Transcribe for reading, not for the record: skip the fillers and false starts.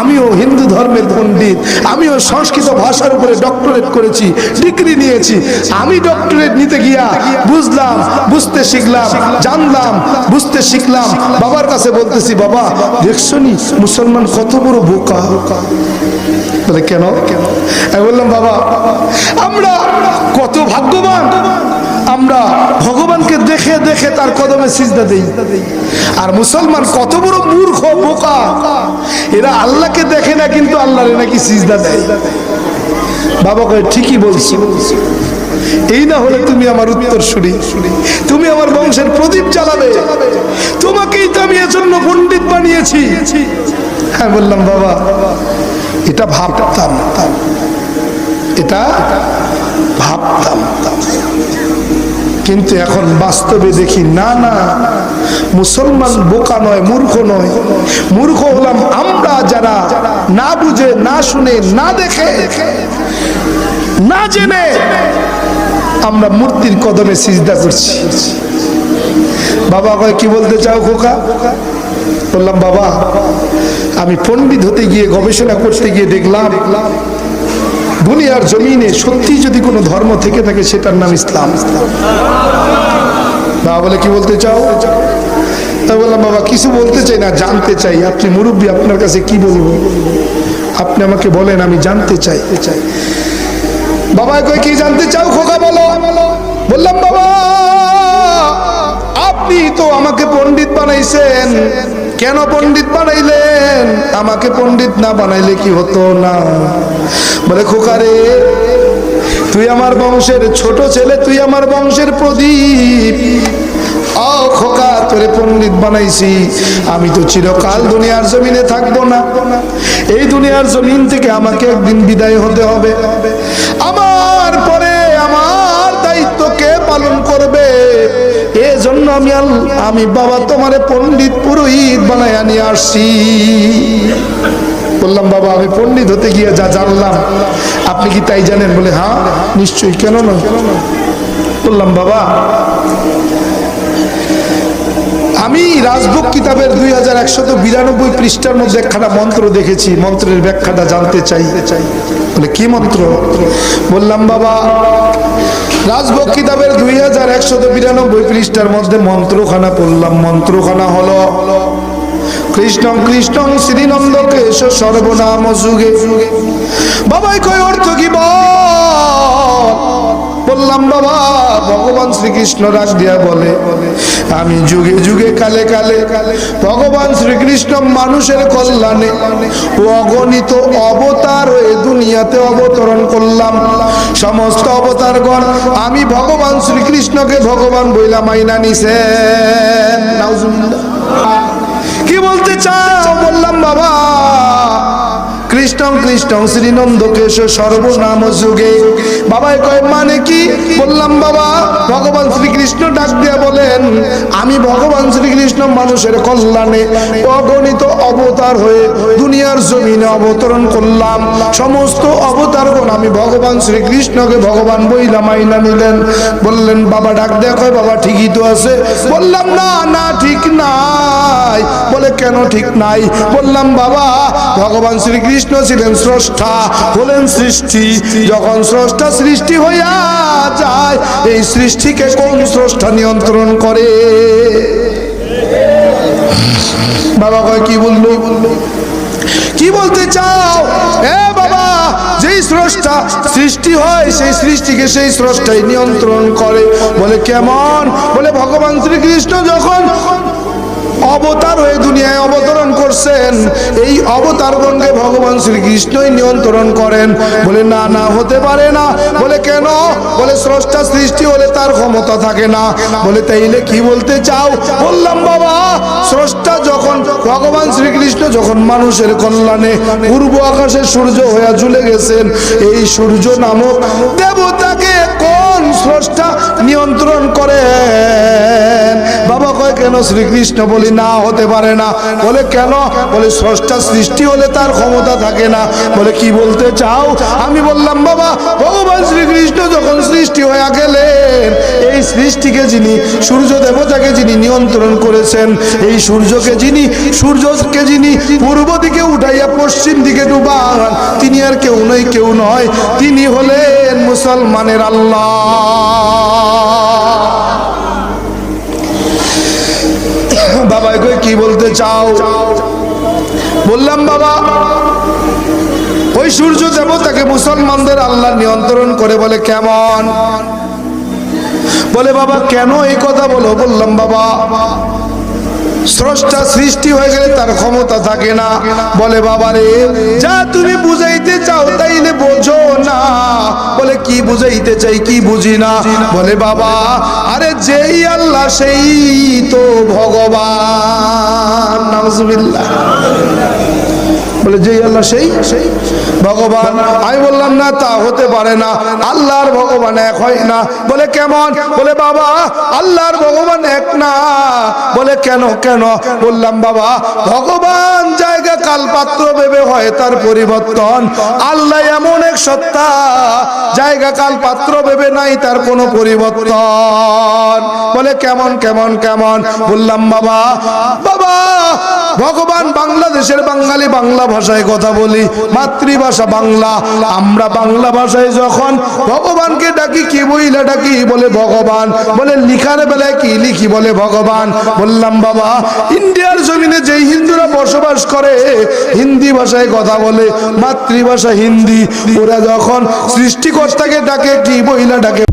আমিও হিন্দু ধর্মের পণ্ডিত, আমিও সংস্কৃত ভাষার উপরে ডক্টরেট করেছি, ডিগ্রি নিয়েছি। আমি ডক্টরেট নিতে গিয়া বুঝলাম, বুঝতে শিখলাম, জানলাম, বুঝতে শিখলাম। বাবার কাছে বলতেছি, বাবা দেখছো নি মুসলমান কত বড় বোকা। বলে কেন? আমি বললাম, বাবা আমরা কত ভাগ্যবান, আমরা ভগবানকে দেখে দেখে তার কদমে সিজদা দেই। আর মুসলমান কত বড় মূর্খ বোকা, এরা আল্লাহকে দেখে না কিন্তু আল্লাহরে নাকি সিজদা দেয়। বাবা কয় ঠিকই বলছি, এই না হলে তুমি আমার উত্তর শুনি, তুমি আমার বংশের প্রদীপ জ্বালাবে, তোমাকেই তো আমি এজন্য পণ্ডিত বানিয়েছি। হ্যাঁ বললাম, বাবা এটা ভাবতাম, এটা ভাবতাম, কিন্তু এখন বাস্তবে দেখি না না, মুসলমান বোকা নয়, মূর্খ নয়। মূর্খ হলাম আমরা যারা না বুঝে, না শুনে, না দেখে, না জেনে আমরা মূর্তির কদমে সিজদা করছি। বাবা কয় কি বলতে চাও খোকা? বললাম, বাবা আমি পণ্ডিত হতে গিয়ে, গবেষণা করতে গিয়ে দেখলাম দুনিয়ার জমিনে সত্যি যদি কোনো ধর্ম থেকে থাকে সেটার নাম ইসলাম। বাবা বলে কি বলতে চাও? আমি বললাম, বাবা কিছু বলতে চাই না, জানতে চাই। আপনি মুরব্বী, আপনার কাছে কি বলবো, আপনি আমাকে বলেন, আমি জানতে চাই। বাবা কই কি জানতে চাও খোকা বলো? বললাম, বাবা আপনি তো আমাকে পণ্ডিত বানাইছেন, কেন পণ্ডিত বানাইলেন? আমাকে পণ্ডিত না বানাইলে কি হতো না? বলে খোকা রে, তুই আমার বংশের ছোট ছেলে, তুই আমার বংশের প্রদীপ। ও খোকা, তোরে পণ্ডিত বানাইছি, আমি তো চিরকাল দুনিয়ার জমিনে থাকবো না। এই দুনিয়ার জমিন থেকে আমাকে একদিন বিদায় হতে হবে। আমার পরে আমার দায়িত্ব কে পালন করবে? এজন্য আমি বাবা তোমারে পণ্ডিত পুরোহিত বানাইয়া নিয়ে আসছি। বললাম, বাবা আমি পণ্ডিত হতে গিয়ে যা জানলাম আপনি কি তাই জানেন? বলে হ্যাঁ নিশ্চয়ই, কেন নয়। বললাম, বাবা আমি রাজভোগ কিতাবের 2192 পৃষ্ঠার মধ্যে একখানা মন্ত্র দেখেছি, মন্ত্রের ব্যাখ্যাটা জানতে চাই। বলে কি মন্ত্র? বললাম, বাবা রাজভোগ কিতাবের 2192 পৃষ্ঠার মধ্যে মন্ত্রখানা পড়লাম। মন্ত্রখানা হলো কৃষ্ণং কৃষ্ণং শ্রীনন্দ কেশ সর্বনাম যুগে। বাবাই কয় অর্থ কি বল? বললাম, বাবা ভগবান শ্রীকৃষ্ণ ডাক দিয়া বলে, আমি যুগে যুগে কালে কালে ভগবান শ্রীকৃষ্ণ মানুষের কল্যাণে অগণিত অবতার হয়ে দুনিয়াতে অবতরণ করলাম। সমস্ত অবতারগণ আমি ভগবান শ্রীকৃষ্ণকে ভগবান বইলা মাইনা নিছেন। নাউজুবিল্লাহ। কি বলতে চাও? বললাম, বাবা কৃষ্ণং কৃষ্ণং শ্রীনন্দ কেশ সর্বনাম যুগে। বাবাই কয় মানে কি? বললাম, বাবা ভগবান শ্রীকৃষ্ণ ডাক দিয়া বলেন, আমি ভগবান শ্রীকৃষ্ণ মানুষের কল্যাণে অগণিত অবতার হয়ে দুনিয়ার জমিনে অবতরণ করলাম। সমস্ত অবতারগণ আমি ভগবান শ্রীকৃষ্ণকে ভগবান বইলা মাইনা নিলেন। বললেন, বাবা ডাক দেয়া কয়, বাবা ঠিকই তো আছে। বললাম, না না ঠিক নাই। বলে কেন ঠিক নাই? বললাম, বাবা ভগবান শ্রীকৃষ্ণ ছিলেন স্রষ্টা, হলেন সৃষ্টি। যখন স্রষ্টা সৃষ্টি হইয়া যায়, এই সৃষ্টিকে কোন স্রষ্টা নিয়ন্ত্রণ করে? বাবা কয় কি বললো? কি বলতে চাও? এ বাবা যেই স্রষ্টা সৃষ্টি হয় সেই সৃষ্টিকে সেই স্রষ্টাই নিয়ন্ত্রণ করে। বলে কেমন? বলে ভগবান শ্রীকৃষ্ণ যখন অবতার হয়ে দুনিয়ায় অবতরণ করছেন, এই অবতারগণকে ভগবান শ্রীকৃষ্ণই নিয়ন্ত্রণ করেন। বলে না না হতে পারে না। বলে কেন? বলে স্রষ্টা সৃষ্টি হলে তার ক্ষমতা থাকে না। বলে তাইলে কি বলতে চাও? বললাম, বাবা স্রষ্টা যখন ভগবান শ্রীকৃষ্ণ যখন মানুষের কল্যাণে পূর্ব আকাশে সূর্য হয়ে ঝুলে গেছেন, এই সূর্য নামক দেবতাকে কোন কেমন স্রষ্টা নিয়ন্ত্রণ করেন? বাবা কয় কেন শ্রীকৃষ্ণ? বলি না, হতে পারে না। বলে কেন? বলে স্রষ্টা সৃষ্টি হলে তার ক্ষমতা থাকে না। বলে কি বলতে চাও? আমি বললাম বাবা, ভগবান শ্রীকৃষ্ণ যখন সৃষ্টি হয়ে গেলেন, এই সৃষ্টিকে যিনি, সূর্য দেবতাকে যিনি নিয়ন্ত্রণ করেছেন, এই সূর্যকে যিনি পূর্ব দিকে উঠাইয়া পশ্চিম দিকে ডুবান, তিনি আর কেউ নয়, তিনি হলেন মুসলমানের আল্লাহ। বাবা কি বলতে চাও? বললাম বাবা, ওই সূর্য দেবতাকে মুসলমানদের আল্লাহ নিয়ন্ত্রণ করে। বলে কেমন? বলে বাবা কেন এই কথা বলো? বললাম বাবা, স্রষ্টা সৃষ্টি হয়ে গেলে তার ক্ষমতা থাকে না। বলে বাবা রে, যা তুমি বুঝাইতে চাও তাইলে বোঝো না। বলে কি বুঝাইতে চাই, কি বুঝি না? বলে বাবা, আরে যেই আল্লাহ সেই তো ভগবান। নাউজুবিল্লাহ। বলে যেই আল্লাহ সেই ভগবান। আমি বললাম না, তা হতে পারে না, আল্লাহর ভগবান এক হয় না। বলে কেমন? বলে বাবা, আল্লাহর ভগবান এক না। বলে কেন? বললাম বাবা, ভগবান জায়গা কাল পাত্র ভেবে হয় তার পরিবর্তন। আল্লাহ এমন এক সত্তা, জায়গা কাল পাত্র ভেবে নাই তার কোনো পরিবর্তন। বলে কেমন? বললাম বাবা, ভগবান বাংলাদেশের বাঙালি, বাংলা ভাষায় কথা বলি, মাতৃভাষা বাংলা। আমরা বাংলা ভাষায় যখন ভগবানকে ডাকি, কি বইলা ডাকি? বলে ভগবান। বলে লিখার বেলায় কি লিখি? বলে ভগবান। বললাম বাবা, ইন্ডিয়ার জমিনে যেই হিন্দুরা বসবাস করে, হিন্দি ভাষায় কথা বলে, মাতৃভাষা হিন্দি, ওরা যখন সৃষ্টিকর্তাকে ডাকে কি বইলা ডাকে?